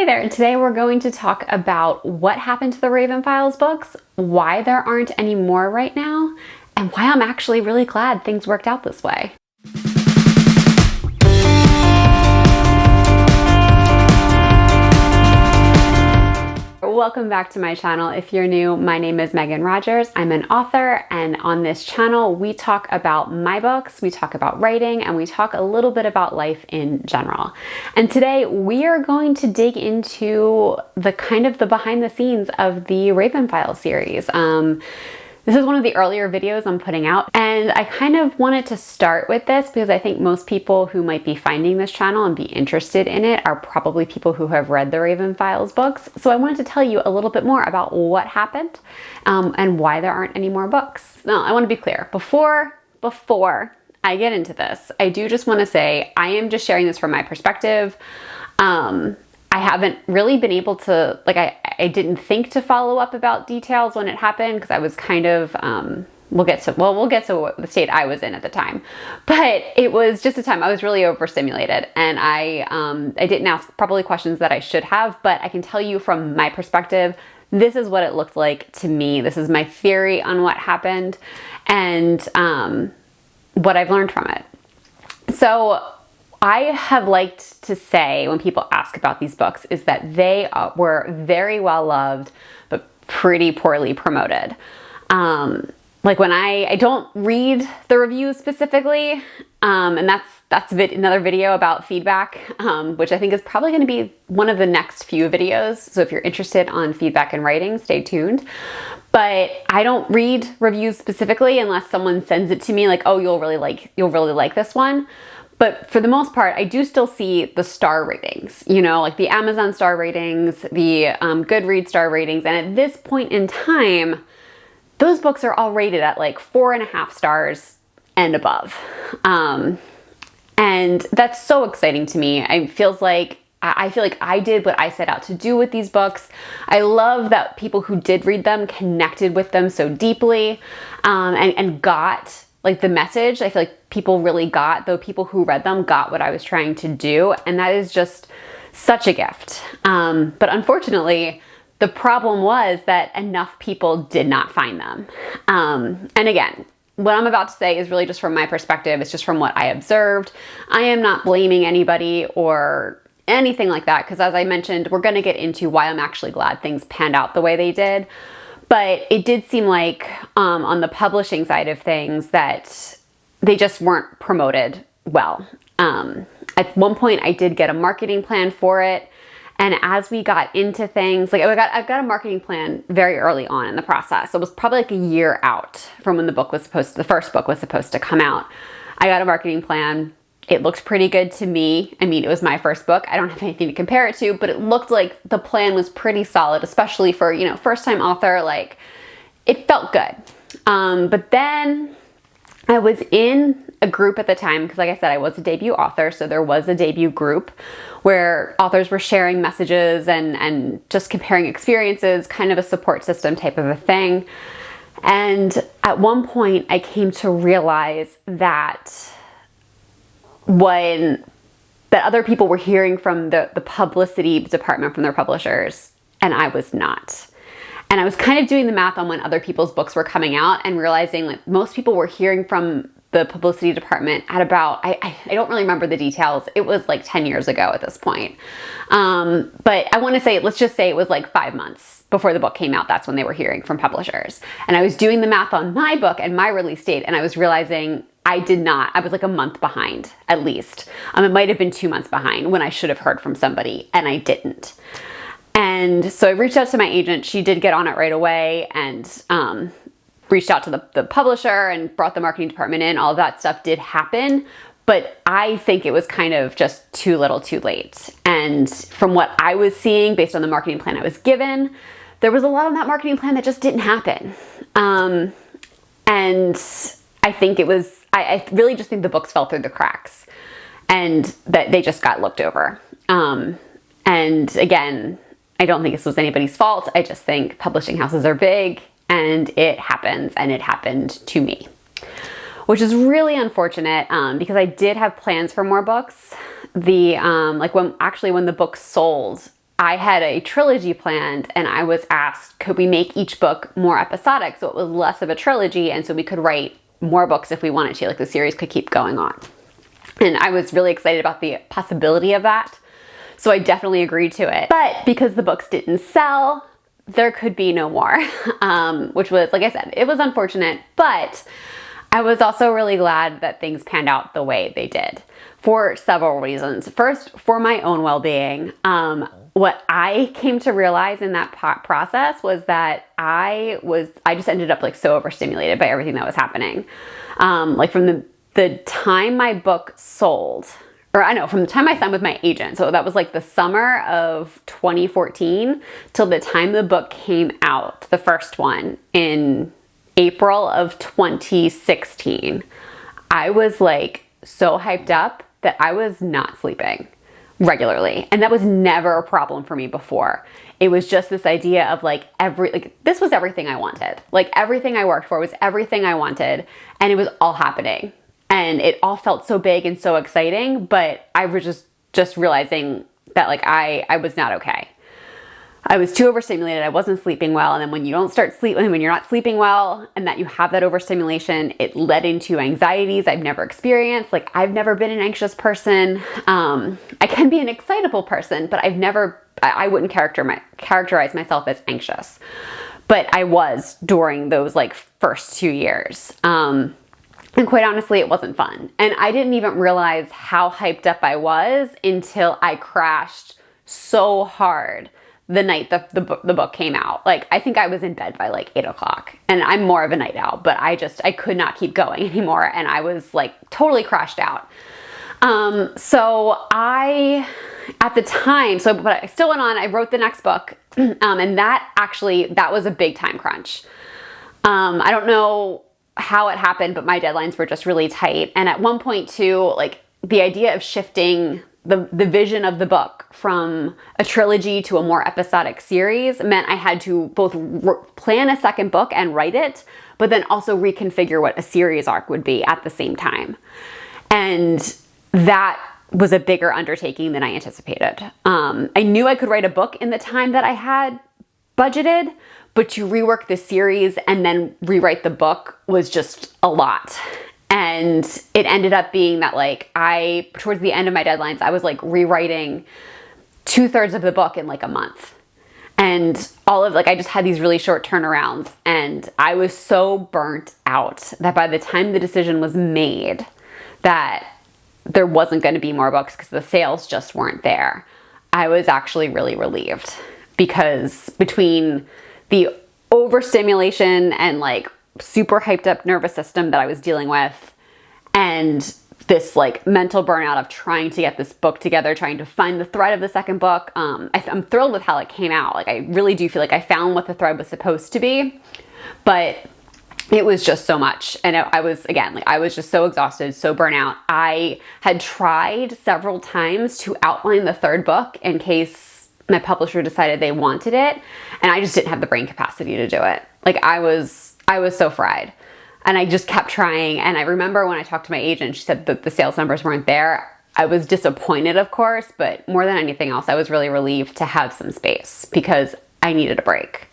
Hey there, today we're going to talk about what happened to the Raven Files books, why there aren't any more right now, and why I'm actually really glad things worked out this way. Welcome back to my channel. If you're new, my name is Meghan Rogers. I'm an author, and on this channel we talk about my books, we talk about writing, and we talk a little bit about life in general. And today we are going to dig into the behind the scenes of the Raven Files series. This is one of the earlier videos I'm putting out, and I kind of wanted to start with this because I think most people who might be finding this channel and be interested in it are probably people who have read the Raven Files books. So I wanted to tell you a little bit more about what happened and why there aren't any more books. Now, I want to be clear. Before I get into this, I do just want to say I am just sharing this from my perspective. I haven't really been able to, I didn't think to follow up about details when it happened because I was kind of, we'll get to the state I was in at the time. But it was just a time I was really overstimulated, and I didn't ask probably questions that I should have, but I can tell you from my perspective, this is what it looked like to me. This is my theory on what happened and what I've learned from it. So I have liked to say when people ask about these books is that they were very well loved, but pretty poorly promoted. Like when I don't read the reviews specifically, and that's another video about feedback, which I think is probably going to be one of the next few videos. So if you're interested on feedback and writing, stay tuned. But I don't read reviews specifically unless someone sends it to me like, oh, you'll really like this one. But for the most part, I do still see the star ratings, like the Amazon star ratings, the Goodreads star ratings. And at this point in time, those books are all rated at like 4.5 stars and above. And that's so exciting to me. I feel like I did what I set out to do with these books. I love that people who did read them connected with them so deeply and got like the message. I feel like people who read them got what I was trying to do. And that is just such a gift. But unfortunately, the problem was that enough people did not find them. And again, what I'm about to say is really just from my perspective. It's just from what I observed. I am not blaming anybody or anything like that, because as I mentioned, we're going to get into why I'm actually glad things panned out the way they did. But it did seem like on the publishing side of things that they just weren't promoted well. At one point, I did get a marketing plan for it. And as we got into things, I got a marketing plan very early on in the process. It was probably like a year out from when the first book was supposed to come out. I got a marketing plan. It looked pretty good to me. I mean, it was my first book. I don't have anything to compare it to, but it looked like the plan was pretty solid, especially for, first-time author. Like, it felt good. But then I was in a group at the time, because like I said, I was a debut author, so there was a debut group where authors were sharing messages and just comparing experiences, kind of a support system type of a thing. And at one point, I came to realize that other people were hearing from the publicity department from their publishers, and I was not. And I was kind of doing the math on when other people's books were coming out and realizing that most people were hearing from the publicity department at about, I don't really remember the details. It was like 10 years ago at this point. But I want to say, let's just say it was like 5 months before the book came out. That's when they were hearing from publishers. And I was doing the math on my book and my release date, and I was realizing I was like a month behind at least. It might have been 2 months behind when I should have heard from somebody, and I didn't. And so I reached out to my agent. She did get on it right away and reached out to the publisher and brought the marketing department in. All of that stuff did happen, but I think it was kind of just too little too late. And from what I was seeing based on the marketing plan I was given, there was a lot on that marketing plan that just didn't happen. And I think I really just think the books fell through the cracks and that they just got looked over. And again, I don't think this was anybody's fault. I just think publishing houses are big, and it happens, and it happened to me, which is really unfortunate because I did have plans for more books. When the book sold, I had a trilogy planned, and I was asked, could we make each book more episodic so it was less of a trilogy, and so we could write more books if we wanted to, like the series could keep going on. And I was really excited about the possibility of that. So I definitely agreed to it. But because the books didn't sell, there could be no more, which was, like I said, it was unfortunate, but I was also really glad that things panned out the way they did for several reasons. First, for my own well-being. What I came to realize in that process was that I just ended up like so overstimulated by everything that was happening. Like from the time my book sold, from the time I signed with my agent, so that was like the summer of 2014 till the time the book came out, the first one in April of 2016, I was like so hyped up that I was not sleeping regularly. And that was never a problem for me before. It was just this idea of this was everything I wanted. Like everything I worked for was everything I wanted, and it was all happening. And it all felt so big and so exciting, but I was just realizing that like I was not okay. I was too overstimulated. I wasn't sleeping well. And then when you don't start sleeping, when you're not sleeping well and that you have that overstimulation, it led into anxieties I've never experienced. Like I've never been an anxious person. I can be an excitable person, but I wouldn't characterize myself as anxious, but I was during those like first 2 years. And quite honestly, it wasn't fun. And I didn't even realize how hyped up I was until I crashed so hard the night the book came out. Like, I think I was in bed by like 8 o'clock, and I'm more of a night owl, but I could not keep going anymore. And I was like totally crashed out. So at the time, but I still went on, I wrote the next book. And that was a big time crunch. I don't know how it happened, but my deadlines were just really tight. And at one point too, like the idea of shifting the vision of the book from a trilogy to a more episodic series meant I had to both plan a second book and write it, but then also reconfigure what a series arc would be at the same time. And that was a bigger undertaking than I anticipated. I knew I could write a book in the time that I had budgeted, but to rework the series and then rewrite the book was just a lot. And it ended up being that like towards the end of my deadlines, I was like rewriting 2/3 of the book in like a month. And I just had these really short turnarounds, and I was so burnt out that by the time the decision was made that there wasn't going to be more books because the sales just weren't there, I was actually really relieved, because between the overstimulation and like super hyped up nervous system that I was dealing with, and this like mental burnout of trying to get this book together, trying to find the thread of the second book, I'm thrilled with how it came out. Like I really do feel like I found what the thread was supposed to be, but it was just so much. And I was just so exhausted, so burnt out. I had tried several times to outline the third book in case my publisher decided they wanted it, and I just didn't have the brain capacity to do it. Like I was so fried. And I just kept trying. And I remember when I talked to my agent, she said that the sales numbers weren't there. I was disappointed, of course, but more than anything else, I was really relieved to have some space because I needed a break.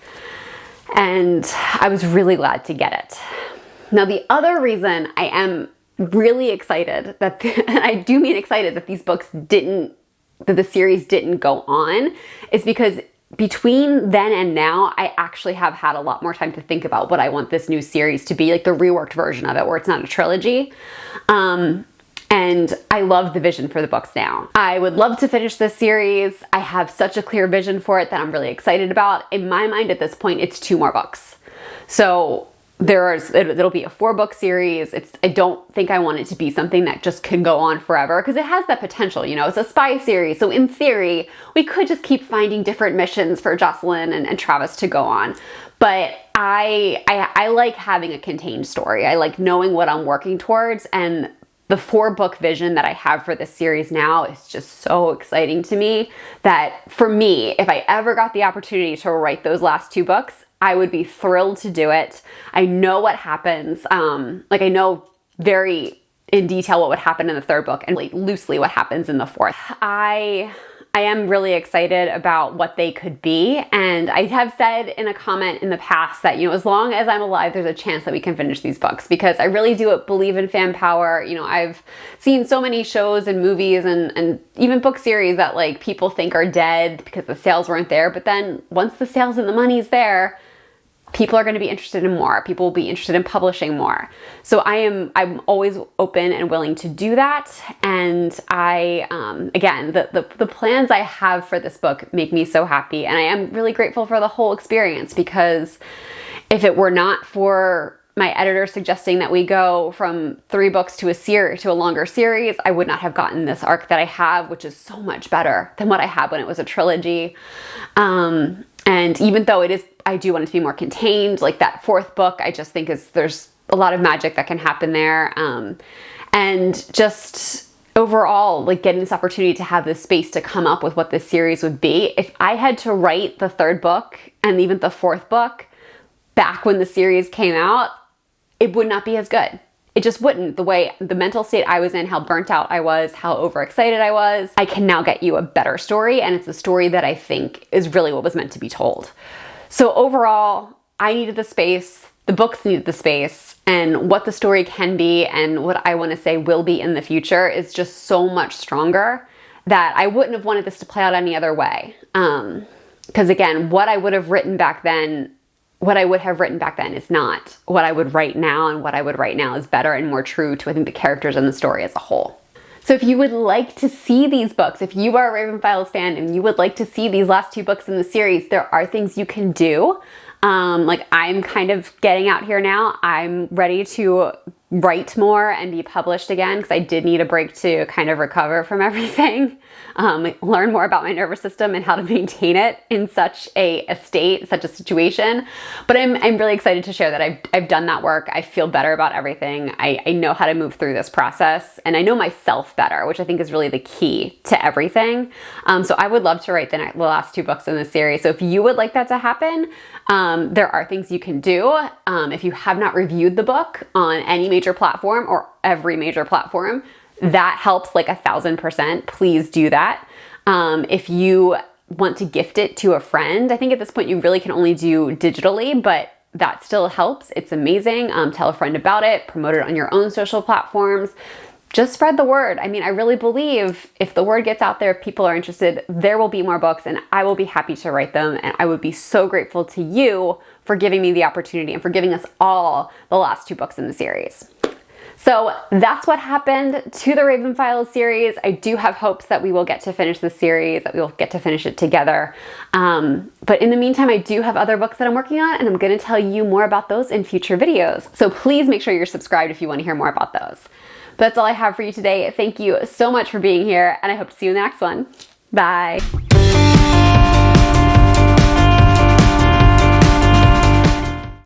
And I was really glad to get it. Now, the other reason I am really excited and I do mean excited that that the series didn't go on, is because between then and now, I actually have had a lot more time to think about what I want this new series to be, like the reworked version of it where it's not a trilogy. And I love the vision for the books now. I would love to finish this series. I have such a clear vision for it that I'm really excited about. In my mind at this point, it's 2 more books. So it'll be a 4-book series. I don't think I want it to be something that just can go on forever, because it has that potential, it's a spy series. So in theory, we could just keep finding different missions for Jocelyn and Travis to go on. But I like having a contained story. I like knowing what I'm working towards, and the 4-book vision that I have for this series now is just so exciting to me that for me, if I ever got the opportunity to write those last 2 books, I would be thrilled to do it. I know what happens. I know very in detail what would happen in the 3rd book and like loosely what happens in the 4th. I I am really excited about what they could be. And I have said in a comment in the past that, as long as I'm alive, there's a chance that we can finish these books, because I really do believe in fan power. I've seen so many shows and movies and even book series that like people think are dead because the sales weren't there. But then once the sales and the money's there, people are going to be interested in more. People will be interested in publishing more. So I'm always open and willing to do that. And again, the plans I have for this book make me so happy. And I am really grateful for the whole experience, because if it were not for my editor suggesting that we go from 3 books to a longer series, I would not have gotten this arc that I have, which is so much better than what I had when it was a trilogy. And even though I do want it to be more contained, like that 4th book, I just think there's a lot of magic that can happen there. And just overall, like getting this opportunity to have this space to come up with what this series would be. If I had to write the 3rd book and even the 4th book back when the series came out, it would not be as good. It just wouldn't. The mental state I was in, how burnt out I was, how overexcited I was. I can now get you a better story, and it's a story that I think is really what was meant to be told. So overall, I needed the space, the books needed the space, and what the story can be and what I want to say will be in the future is just so much stronger that I wouldn't have wanted this to play out any other way. Because again, what I would have written back then is not what I would write now, and what I would write now is better and more true to, I think, the characters and the story as a whole. So if you would like to see these books, if you are a Raven Files fan and you would like to see these last 2 books in the series, there are things you can do. Like I'm kind of getting out here now. I'm ready to write more and be published again, because I did need a break to kind of recover from everything. Learn more about my nervous system and how to maintain it in such a state, such a situation. But I'm really excited to share that I've done that work. I feel better about everything. I know how to move through this process, and I know myself better, which I think is really the key to everything. So I would love to write the last 2 books in the series. So if you would like that to happen, there are things you can do. If you have not reviewed the book on any major platform or every major platform, that helps like 1,000%. Please do that. If you want to gift it to a friend, I think at this point you really can only do digitally, but that still helps. It's amazing. Tell a friend about it, promote it on your own social platforms. Just spread the word. I mean, I really believe if the word gets out there, if people are interested, there will be more books, and I will be happy to write them. And I would be so grateful to you for giving me the opportunity and for giving us all the last 2 books in the series. So that's what happened to the Raven Files series. I do have hopes that we will get to finish the series, that we will get to finish it together. But in the meantime, I do have other books that I'm working on, and I'm going to tell you more about those in future videos. So please make sure you're subscribed if you want to hear more about those. But that's all I have for you today. Thank you so much for being here, and I hope to see you in the next one. Bye.